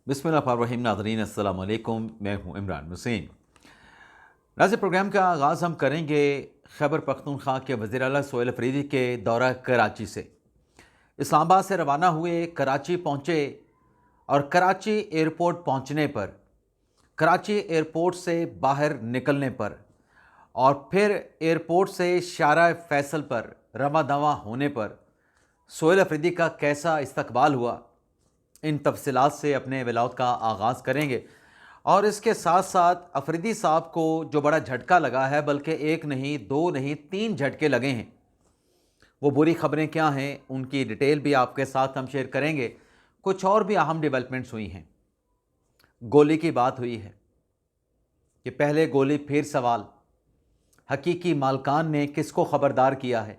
बिस्मिल्लाहिर्रहमानिर्रहीम। नाज़रीन अस्सलाम वालेकुम, मैं हूं इमरान हुसैन। नाज़रीन, प्रोग्राम का आगाज़ हम करेंगे खैबर पख्तूनख्वा के वज़ीर आला सोहेल अफरीदी के दौरा कराची से। इस्लामाबाद से रवाना हुए, कराची पहुँचे और कराची एयरपोर्ट पहुँचने पर, कराची एयरपोर्ट से बाहर निकलने पर और फिर एयरपोर्ट से शारा फैसल पर रवा दवा होने पर सोहेल अफरीदी का कैसा इस्तकबाल हुआ, इन तफसीलात से अपने व्लॉग का आगाज़ करेंगे। और इसके साथ साथ अफरीदी साहब को जो बड़ा झटका लगा है, बल्कि एक नहीं, दो नहीं, तीन झटके लगे हैं, वो बुरी खबरें क्या हैं उनकी डिटेल भी आपके साथ हम शेयर करेंगे। कुछ और भी अहम डेवलपमेंट्स हुई हैं। गोली की बात हुई है कि पहले गोली फिर सवाल, हकीकी मालकान ने किसको ख़बरदार किया है,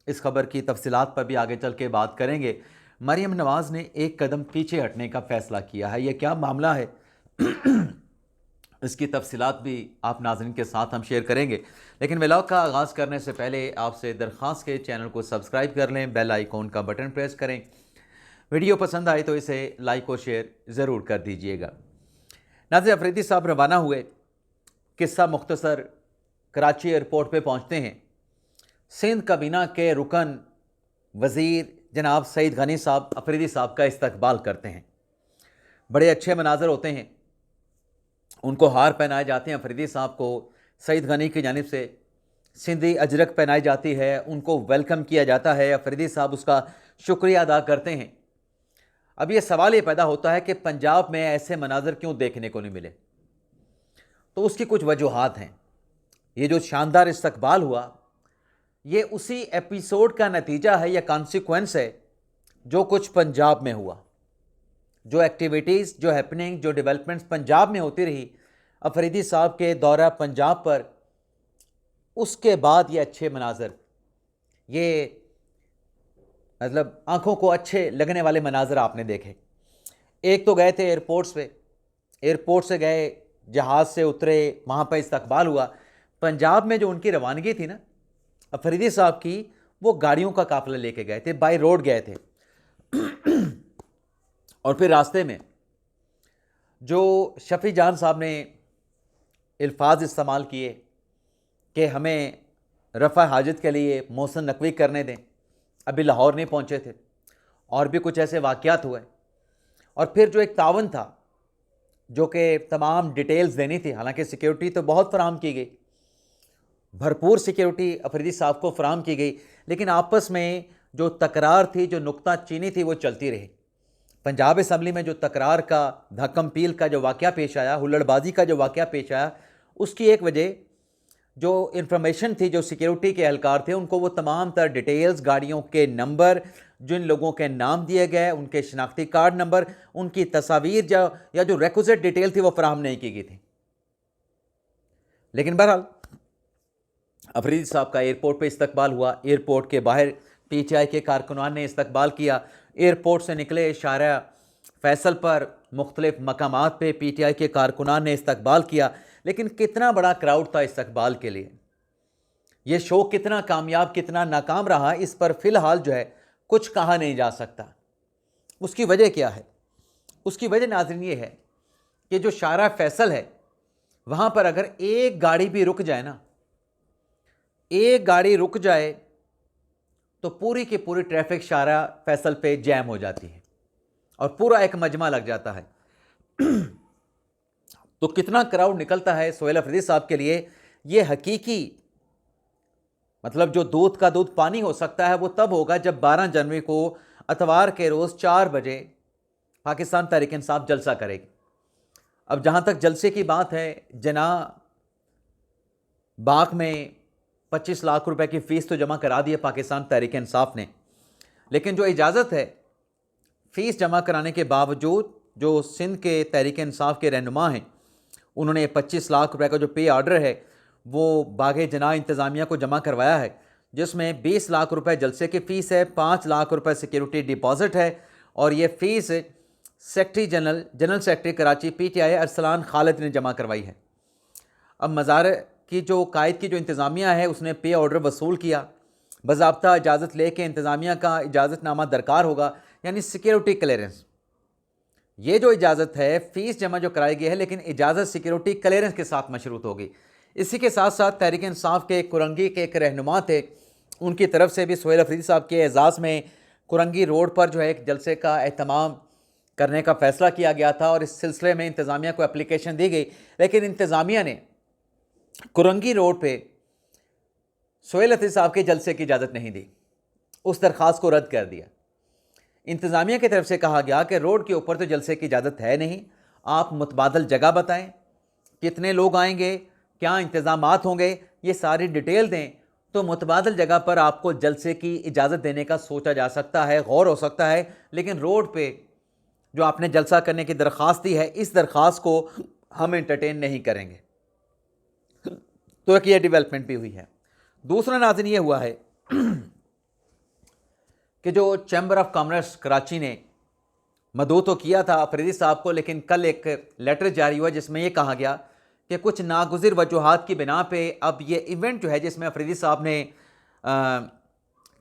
इस खबर की तफसीलात पर भी आगे चल के बात करेंगे। मरियम नवाज़ ने एक कदम पीछे हटने का फ़ैसला किया है, यह क्या मामला है इसकी तफसीलात भी आप नाज़रीन के साथ हम शेयर करेंगे। लेकिन व्लॉग का आगाज़ करने से पहले आपसे दरख्वास्त के चैनल को सब्सक्राइब कर लें, बेल आइकॉन का बटन प्रेस करें। वीडियो पसंद आए तो इसे लाइक और शेयर ज़रूर कर दीजिएगा। नाज़रीन, अफरीदी साहब रवाना हुए, किस्सा मुख्तसर, कराची एयरपोर्ट पे पहुंचते हैं। सिंध काबीना के रुकन वज़ीर जनाब सईद गनी साहब अफरीदी साहब का इस्तकबाल करते हैं। बड़े अच्छे मनाजर होते हैं, उनको हार पहनाए जाते हैं। अफरीदी साहब को सईद गनी की जानिब से सिंधी अजरक पहनाई जाती है, उनको वेलकम किया जाता है। अफरीदी साहब उसका शुक्रिया अदा करते हैं। अब ये सवाल ये पैदा होता है कि पंजाब में ऐसे मनाजर क्यों देखने को नहीं मिले। तो उसकी कुछ वजूहात हैं। ये जो शानदार इस्तकबाल हुआ, ये उसी एपिसोड का नतीजा है या कॉन्सिक्वेंस है जो कुछ पंजाब में हुआ। जो एक्टिविटीज़, जो हैपनिंग, जो डेवलपमेंट्स पंजाब में होती रही अफरीदी साहब के दौरा पंजाब पर, उसके बाद ये अच्छे मनाजर, ये मतलब आंखों को अच्छे लगने वाले मनाजर आपने देखे। एक तो गए थे एयरपोर्ट्स पे, एयरपोर्ट से गए, जहाज़ से उतरे, वहाँ पर इस्तकबाल हुआ। पंजाब में जो उनकी रवानगी थी ना अफरीदी साहब की, वो गाड़ियों का काफिला लेके गए थे, बाई रोड गए थे। और फिर रास्ते में जो शफी जान साहब ने अल्फाज इस्तेमाल किए कि हमें रफ़ा हाजत के लिए मोहसिन नकवी करने दें, अभी लाहौर नहीं पहुँचे थे, और भी कुछ ऐसे वाक़यात हुए। और फिर जो एक तावन था जो कि तमाम डिटेल्स देनी थी, हालांकि सिक्योरिटी तो बहुत फराहम की गई, भरपूर सिक्योरिटी अफरीदी साहब को फराहम की गई, लेकिन आपस में जो तकरार थी, जो नुक्ता चीनी थी, वो चलती रही। पंजाब असम्बली में जो तकरार का, धक्कम पील का जो वाक़या पेश आया, हुल्लड़बाजी का जो वाक़या पेश आया, उसकी एक वजह जो इन्फॉर्मेशन थी, जो सिक्योरिटी के एहलकार थे, उनको वो तमाम तर डिटेल्स, गाड़ियों के नंबर, जिन लोगों के नाम दिए गए, उनके शनाख्ती कार्ड नंबर, उनकी तस्वीर या जो रेक्विजिट डिटेल थी, वो फराहम नहीं की गई थी। लेकिन बहरहाल अफरीदी साहब का एयरपोर्ट पे इस्तकबाल हुआ। एयरपोर्ट के बाहर पीटीआई के कारकुनान ने इस्तकबाल किया। एयरपोर्ट से निकले, शारा फैसल पर मुख्तलिफ मकामात पे पीटीआई के कारकुनान ने इस्तकबाल किया। लेकिन कितना बड़ा क्राउड था इस्तकबाल के लिए, ये शो कितना कामयाब, कितना नाकाम रहा, इस पर फ़िलहाल जो है कुछ कहा नहीं जा सकता। उसकी वजह क्या है? उसकी वजह नाज़रीन ये है कि जो शारा फैसल है, वहाँ पर अगर एक गाड़ी भी रुक जाए ना, एक गाड़ी रुक जाए तो पूरी की पूरी ट्रैफिक शारा फैसल पे जैम हो जाती है और पूरा एक मजमा लग जाता है। तो कितना क्राउड निकलता है सोहेल अफरीदी साहब के लिए, ये हकीकी मतलब जो दूध का दूध पानी हो सकता है, वो तब होगा जब 12 जनवरी को इतवार के रोज़ 4 बजे पाकिस्तान तहरीक इंसाफ जलसा करेगी। अब जहाँ तक जलसे की बात है, जना बाग में 25 लाख रुपए की फ़ीस तो जमा करा दी है पाकिस्तान तहरीक इंसाफ ने, लेकिन जो इजाज़त है फ़ीस जमा कराने के बावजूद, जो सिंध के तहरीक इंसाफ के रहनुमा हैं, उन्होंने 25 लाख रुपए का जो पे ऑर्डर है वो बागे जना इंतज़ामिया को जमा करवाया है, जिसमें 20 लाख रुपए जलसे की फ़ीस है, 5 लाख रुपए सिक्योरिटी डिपॉजिट है, और ये fees secretary general secretary Karachi PTI Arsalan Khalid ने जमा करवाई है। अब मज़ार की जो कायद की जो इंतज़ामिया है, उसने पे ऑर्डर वसूल किया, बाज़ाब्ता इजाज़त लेके इंतज़ामिया का इजाज़तनामा दरकार होगा, यानी सिक्योरिटी क्लियरेंस। ये जो इजाज़त है फ़ीस जमा जो कराई गई है, लेकिन इजाज़त सिक्योरिटी क्लियरेंस के साथ मशरूत होगी। इसी के साथ साथ तहरीक इंसाफ के कुरंगी के एक रहनुमा थे, उनकी तरफ से भी सोहेल अफरीदी साहब के एजाज़ में कुरंगी रोड पर जो है एक जलसे का एहतमाम करने का फ़ैसला किया गया था और इस सिलसिले में इंतज़ामिया को एप्लीकेशन दी गई, लेकिन इंतज़ामिया ने कुरंगी रोड पे सोहेल अफरीदी साहब के जलसे की इजाज़त नहीं दी, उस दरख्वास्त को रद्द कर दिया। इंतज़ामिया की तरफ से कहा गया कि रोड के ऊपर तो जलसे की इजाज़त है नहीं, आप मुतबादल जगह बताएं, कितने लोग आएंगे, क्या इंतज़ामात होंगे, ये सारी डिटेल दें, तो मुतबादल जगह पर आपको जलसे की इजाज़त देने का सोचा जा सकता है, गौर हो सकता है। लेकिन रोड पे जो आपने जलसा करने की दरख्वास्त दी है, इस दरख्वास्त को हम एंटरटेन नहीं करेंगे। तो एक ये डेवलपमेंट भी हुई है। दूसरा नाज़रीन ये हुआ है कि जो चैम्बर ऑफ कॉमर्स कराची ने मदऊ तो किया था अफरीदी साहब को, लेकिन कल एक लेटर जारी हुआ जिसमें यह कहा गया कि कुछ नागुज़िर वजूहात की बिना पे अब ये इवेंट जो है जिसमें अफरीदी साहब ने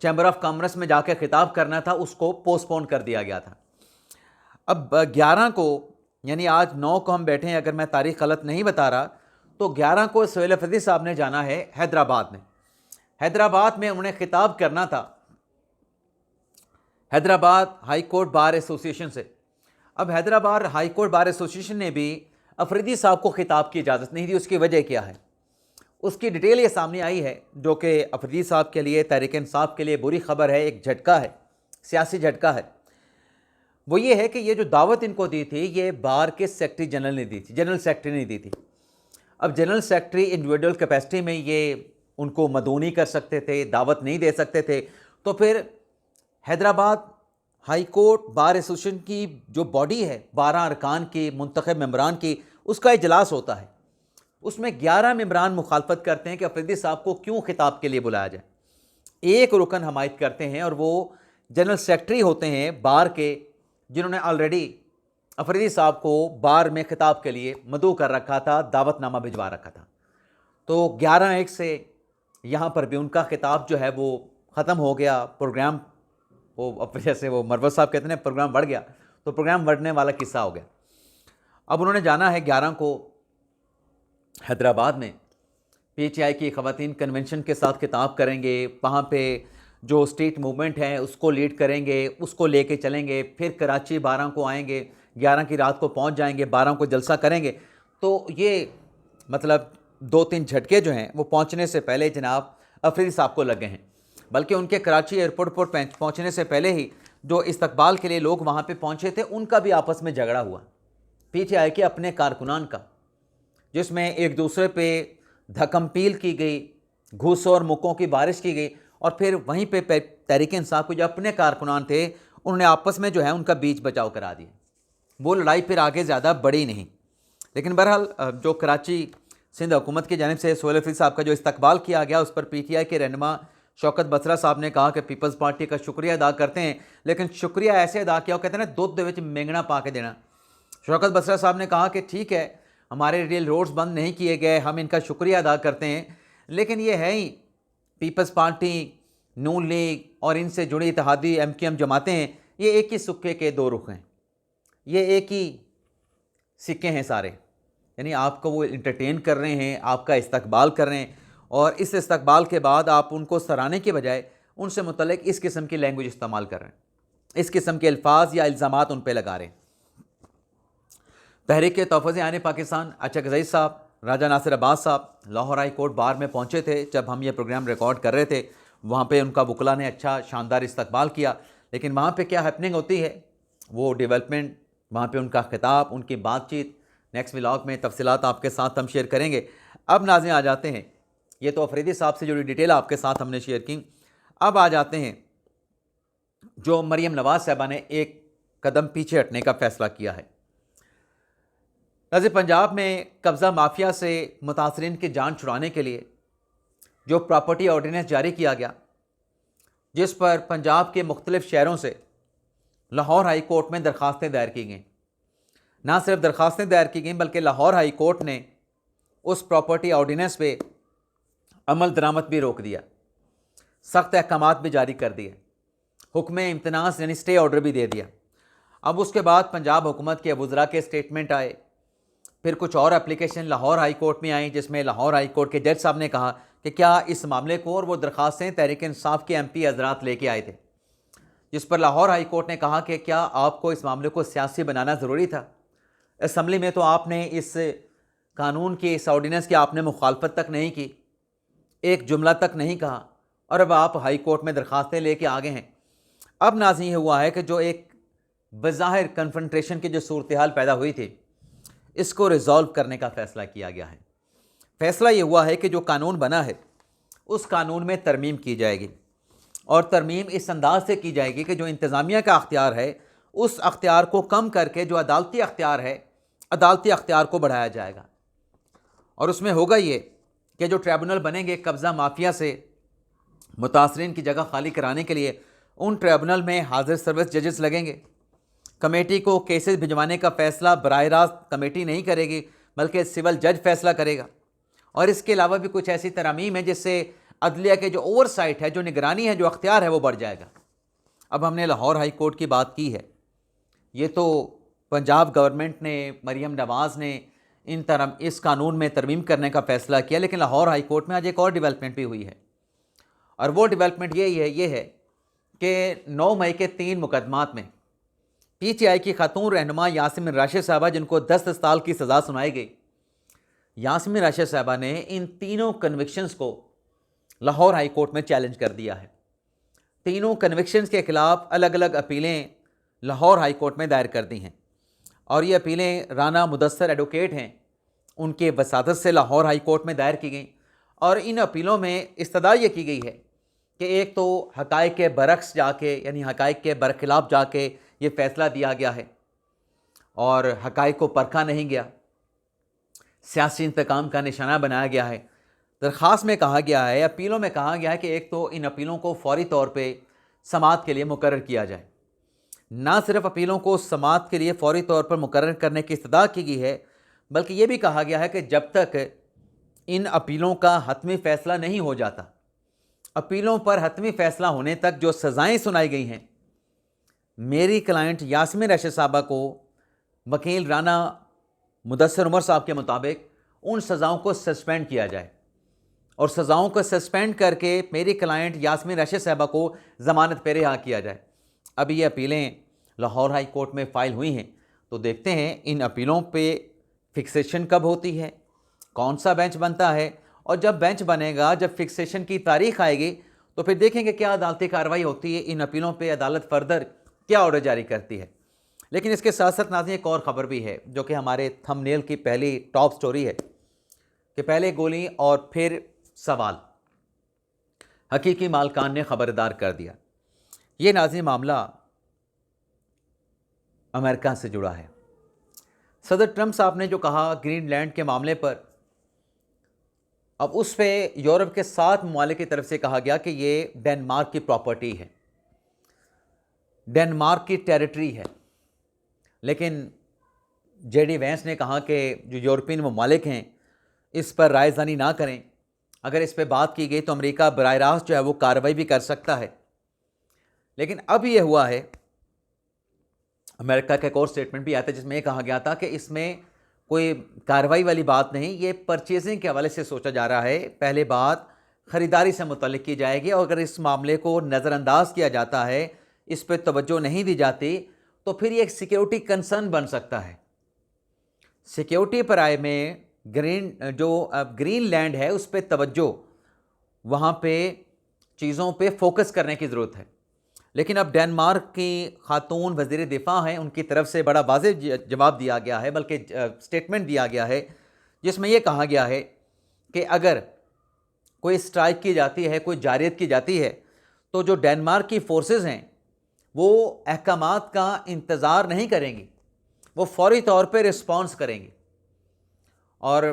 चैम्बर ऑफ कॉमर्स में जाकर खिताब करना था, उसको पोस्टपोन कर दिया गया था। अब 11 को, यानी आज 9 को हम बैठे हैं, अगर मैं तारीख़ गलत नहीं बता रहा, तो 11 को सोहेल अफरीदी साहब ने जाना है हैदराबाद में। हैदराबाद में उन्होंने खिताब करना था Hyderabad high court bar association से। अब Hyderabad high court bar association ने भी अफरीदी साहब को खिताब की इजाज़त नहीं दी। उसकी वजह क्या है, उसकी डिटेल ये सामने आई है, जो कि अफरीदी साहब के लिए, तहरीक इंसाफ के लिए बुरी खबर है, एक झटका है, सियासी झटका है। वो ये है कि ये जो दावत इनको दी थी, ये बार के सेक्रेटरी जनरल ने दी थी, जनरल सेक्रेटरी ने दी थी। अब जनरल सेक्रेटरी इंडिविजुअल कैपेसिटी में ये उनको मदऊ नहीं कर सकते थे, दावत नहीं दे सकते थे। तो फिर Hyderabad high court bar association की जो बॉडी है 12 अरकान की, मुंतखब मेंबरान की, उसका इजलास होता है। उसमें 11 मेंबरान मुखालफत करते हैं कि अफरीदी साहब को क्यों खिताब के लिए बुलाया जाए। एक रुकन हमायत करते हैं और वो जनरल सेक्रेटरी होते हैं बार के, जिन्होंने ऑलरेडी अफरीदी साहब को बार में खिताब के लिए मदऊ कर रखा था, दावतनामा भिजवा रखा था। तो 11/1 से यहाँ पर भी उनका खिताब जो है वो ख़त्म हो गया। प्रोग्राम वो अब जैसे वो मरवत साहब कहते हैं प्रोग्राम बढ़ गया, तो प्रोग्राम बढ़ने वाला किस्सा हो गया। अब उन्होंने जाना है 11 को हैदराबाद में, PTI की ख़वातीन कन्वेंशन के साथ खिताब करेंगे, वहाँ पे जो स्ट्रीट मूवमेंट है उसको लीड करेंगे, उसको लेके चलेंगे। फिर कराची 12 को आएंगे, 11 की रात को पहुँच जाएंगे, 12 को जलसा करेंगे। तो ये मतलब 2-3 झटके जो हैं वो पहुँचने से पहले जनाब अफरीदी साहब को लगे हैं। बल्कि उनके कराची एयरपोर्ट पर पहुँचने से पहले ही जो इस्तकबाल के लिए लोग वहाँ पे पहुँचे थे, उनका भी आपस में झगड़ा हुआ PTI के अपने कारकुनान का, जिसमें एक दूसरे पे धक्कमपील की गई, घूस और मुक्कों की बारिश की गई। और फिर वहीं पे तहरीक इंसाफ के जो अपने कारकुनान थे, उन्होंने आपस में जो है उनका बीच बचाव करा दिया। वो लड़ाई फिर आगे ज़्यादा बढ़ी नहीं। लेकिन बहरहाल जो कराची सिंध हुकूमत की जानिब से सोहेल अफरीदी साहब का जो इस्तकबाल किया गया, उस पर PTI के रहनुमा शौकत बसरा साहब ने कहा कि पीपल्स पार्टी का शुक्रिया अदा करते हैं, लेकिन शुक्रिया ऐसे अदा किया, वो कहते हैं ना दुध विच मेंगना पा के देना। शौकत बसरा साहब ने कहा कि ठीक है, हमारे रेल रोड्स बंद नहीं किए गए, हम इनका शुक्रिया अदा करते हैं, लेकिन ये है ही पीपल्स पार्टी, नून लीग और इनसे जुड़ी इत्तेहादी MQM जमातें हैं, ये एक ही सिक्के के दो रुख हैं, ये एक ही सिक्के हैं सारे। यानी आपको वो इंटरटेन कर रहे हैं, आपका इस्तकबाल कर रहे हैं, और इस इस्तकबाल के बाद आप उनको सराहने के बजाय उनसे मुतल्लिक इस किस्म की लैंग्वेज इस्तेमाल कर रहे हैं, इस किस्म के अल्फाज या इल्ज़ामात उन पर लगा रहे हैं। तहरीक तहफ़्फ़ुज़ आने पाकिस्तान अचकज़ई साहब, राजा नासिर अब्बास साहब लाहौर हाई कोर्ट बार में पहुँचे थे। जब हम ये प्रोग्राम रिकॉर्ड कर रहे थे, वहाँ पे उनका वकला ने अच्छा शानदार इस्तकबाल किया। लेकिन वहाँ पे क्या हैपनिंग होती है, वो डेवलपमेंट, वहाँ पे उनका खिताब, उनकी बातचीत, नेक्स्ट व्लॉग में तफसीलात आपके साथ हम शेयर करेंगे। अब नाज़रीन आ जाते हैं, ये तो अफरीदी साहब से जुड़ी डिटेल आपके साथ हमने शेयर की। अब आ जाते हैं जो मरीम नवाज़ साहबा ने एक कदम पीछे हटने का फ़ैसला किया है। नाज़रीन, पंजाब में कब्ज़ा माफिया से मुतासरीन की जान छुड़ाने के लिए जो प्रॉपर्टी ऑर्डिनेंस जारी किया गया, जिस पर पंजाब के मुख्तलिफ शहरों से लाहौर हाई कोर्ट में दरख्वास्तें दायर की गईं। ना सिर्फ दरख्वास्तें दायर की गईं, बल्कि लाहौर हाई कोर्ट ने उस प्रॉपर्टी ऑर्डिनेंस पे अमल दरामद भी रोक दिया, सख्त अहकामात भी जारी कर दिए, हुक्म इम्तनाज़ यानी स्टे ऑर्डर भी दे दिया। अब उसके बाद पंजाब हुकूमत के वज़रा के स्टेटमेंट आए, फिर कुछ और एप्लीकेशन लाहौर हाई कोर्ट में आई, जिसमें लाहौर हाई कोर्ट के जज साहब ने कहा कि क्या इस मामले को, और वो दरख्वास्तें तहरीक इंसाफ के MP हजरात लेके आए थे, जिस पर लाहौर हाई कोर्ट ने कहा कि क्या आपको इस मामले को सियासी बनाना ज़रूरी था। असम्बली में तो आपने इस कानून की, इस ऑर्डिनेंस की आपने मुखालफत तक नहीं की, एक जुमला तक नहीं कहा, और अब आप हाई कोर्ट में दरख्वास्तें लेके आ गए हैं। अब नाज़रीन हुआ है कि जो एक बज़ाहिर कन्फ्रंटेशन की जो सूरत हाल पैदा हुई थी, इसको रिजॉल्व करने का फ़ैसला किया गया है। फ़ैसला ये हुआ है कि जो कानून बना है उस कानून में तरमीम की जाएगी, और तरमीम इस अंदाज से की जाएगी कि जो इंतज़ामिया का अख्तियार है उस अख्तियार को कम करके जो अदालती अख्तियार है, अदालती अख्तियार को बढ़ाया जाएगा। और उसमें होगा ये कि जो ट्रिब्यूनल बनेंगे कब्ज़ा माफिया से मुतासरीन की जगह खाली कराने के लिए, उन ट्रिब्यूनल में हाजिर सर्विस जजेस लगेंगे। कमेटी को केसेस भिजवाने का फ़ैसला बराह रास्त कमेटी नहीं करेगी, बल्कि सिविल जज फैसला करेगा। और इसके अलावा भी कुछ ऐसी तरमीम है जिससे अदलिया के जो ओवरसाइट है, जो निगरानी है, जो अख्तियार है, वो बढ़ जाएगा। अब हमने लाहौर हाई कोर्ट की बात की है, ये तो पंजाब गवर्नमेंट ने, मरीम नवाज़ ने इस कानून में तरमीम करने का फ़ैसला किया, लेकिन लाहौर हाई कोर्ट में आज एक और डेवलपमेंट भी हुई है, और वो डेवलपमेंट ये है कि 9 मई के 3 मुकदमात में PTI की खातून रहनुमा यास्मीन राशिद साहबा, जिनको 10 साल की सज़ा सुनाई गई, यास्मीन राशिद साहबा ने इन तीनों कन्विक्शंस को लाहौर हाई कोर्ट में चैलेंज कर दिया है। तीनों कन्विक्शंस के ख़िलाफ़ अलग अलग अपीलें लाहौर हाई कोर्ट में दायर कर दी हैं, और ये अपीलें राना मुदस्सर एडवोकेट हैं, उनके वसादत से लाहौर हाई कोर्ट में दायर की गई। और इन अपीलों में इस्तदा ये की गई है कि एक तो हक़ाइक़ के बरक्स जाके, यानी हक़ाइक़ के बरखिलाफ़ जाके ये फ़ैसला दिया गया है और हक़ाइक़ को परखा नहीं गया, सियासी इंतकाम का निशाना बनाया गया है। दरख्वास्त में कहा गया है, अपीलों में कहा गया है कि एक तो इन अपीलों को फ़ौरी तौर पे समाअत के लिए मुकर्रर किया जाए। ना सिर्फ अपीलों को समाअत के लिए फ़ौरी तौर पर मुकर्रर करने की इस्तदा की गई है, बल्कि ये भी कहा गया है कि जब तक इन अपीलों का हतमी फ़ैसला नहीं हो जाता, अपीलों पर हतमी फ़ैसला होने तक जो सज़ाएँ सुनाई गई हैं, मेरी क्लाइंट यास्मीन राशिद साहबा को वकील राना मुदस्सर उमर साहब के मुताबिक उन सज़ाओं को सस्पेंड किया जाए, और सज़ाओं को सस्पेंड करके मेरी क्लाइंट यास्मीन राशिद साहबा को ज़मानत पे रिहा किया जाए। अब ये अपीलें लाहौर हाई कोर्ट में फ़ाइल हुई हैं, तो देखते हैं इन अपीलों पे फिक्सेशन कब होती है, कौन सा बेंच बनता है, और जब बेंच बनेगा, जब फिक्सेशन की तारीख आएगी, तो फिर देखेंगे क्या अदालती कार्रवाई होती है। इन अपीलों पे अदालत फर्दर क्या ऑर्डर जारी करती है। लेकिन इसके साथ साथ नाज़रीन एक और ख़बर भी है, जो कि हमारे थंबनेल की पहली टॉप स्टोरी है कि पहले गोली और फिर सवाल, हकीकी मालकान ने ख़बरदार कर दिया। ये नाज़रीन मामला अमेरिका से जुड़ा है। सदर ट्रंप साहब ने जो कहा ग्रीनलैंड के मामले पर, अब उस पर यूरोप के 7 ममालिक की तरफ से कहा गया कि ये डेनमार्क की प्रॉपर्टी है, डेनमार्क की टेरिटरी है। लेकिन JD वैंस ने कहा कि जो यूरोपियन ममालिक हैं इस पर रायज़ानी ना करें, अगर इस पर बात की गई तो अमेरिका बराह रास्त जो है वो कार्रवाई भी कर सकता है। लेकिन अब ये हुआ है, अमेरिका का एक और स्टेटमेंट भी आता है जिसमें ये कहा गया था कि इसमें कोई कार्रवाई वाली बात नहीं, ये परचेजिंग के हवाले से सोचा जा रहा है। पहले बात ख़रीदारी से मुतल्लिक़ की जाएगी, और अगर इस मामले को नज़रअंदाज किया जाता है, इस पर तवज्जो नहीं दी जाती, तो फिर ये एक सिक्योरिटी कंसर्न बन सकता है। सिक्योरिटी पराए में ग्रीनलैंड है उस पर तवज्जो, वहाँ पे चीज़ों पे फोकस करने की ज़रूरत है। लेकिन अब डेनमार्क की खातून वज़ीर दिफ़ा हैं, उनकी तरफ से बड़ा वाज़ेह जवाब दिया गया है, बल्कि स्टेटमेंट दिया गया है, जिसमें यह कहा गया है कि अगर कोई स्ट्राइक की जाती है, कोई जारियत की जाती है, तो जो डेनमार्क की फ़ोर्सेस हैं वो अहकामात का इंतज़ार नहीं करेंगी, वो फौरी तौर पे रिस्पॉन्स करेंगी। और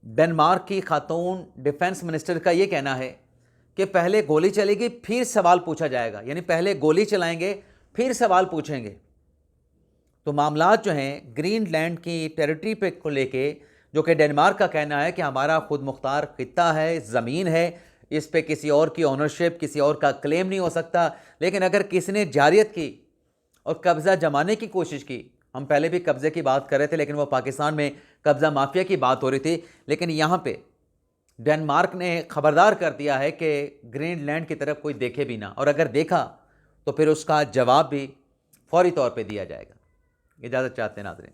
डेनमार्क की खातून डिफेंस मिनिस्टर का ये कहना है कि पहले गोली चलेगी फिर सवाल पूछा जाएगा, यानी पहले गोली चलाएंगे फिर सवाल पूछेंगे। तो मामलात जो हैं ग्रीनलैंड की टेरिटरी पे को लेके, जो कि डेनमार्क का कहना है कि हमारा खुद मुख्तार खित्ता है, ज़मीन है, इस पे किसी और की ओनरशिप, किसी और का क्लेम नहीं हो सकता। लेकिन अगर किसी ने जारियत की और कब्ज़ा जमाने की कोशिश की। हम पहले भी कब्ज़े की बात कर रहे थे, लेकिन वो पाकिस्तान में कब्ज़ा माफिया की बात हो रही थी। लेकिन यहाँ पे डेनमार्क ने खबरदार कर दिया है कि ग्रीनलैंड की तरफ कोई देखे भी ना, और अगर देखा तो फिर उसका जवाब भी फौरी तौर पे दिया जाएगा। इजाज़त चाहते हैं नाज़रीन।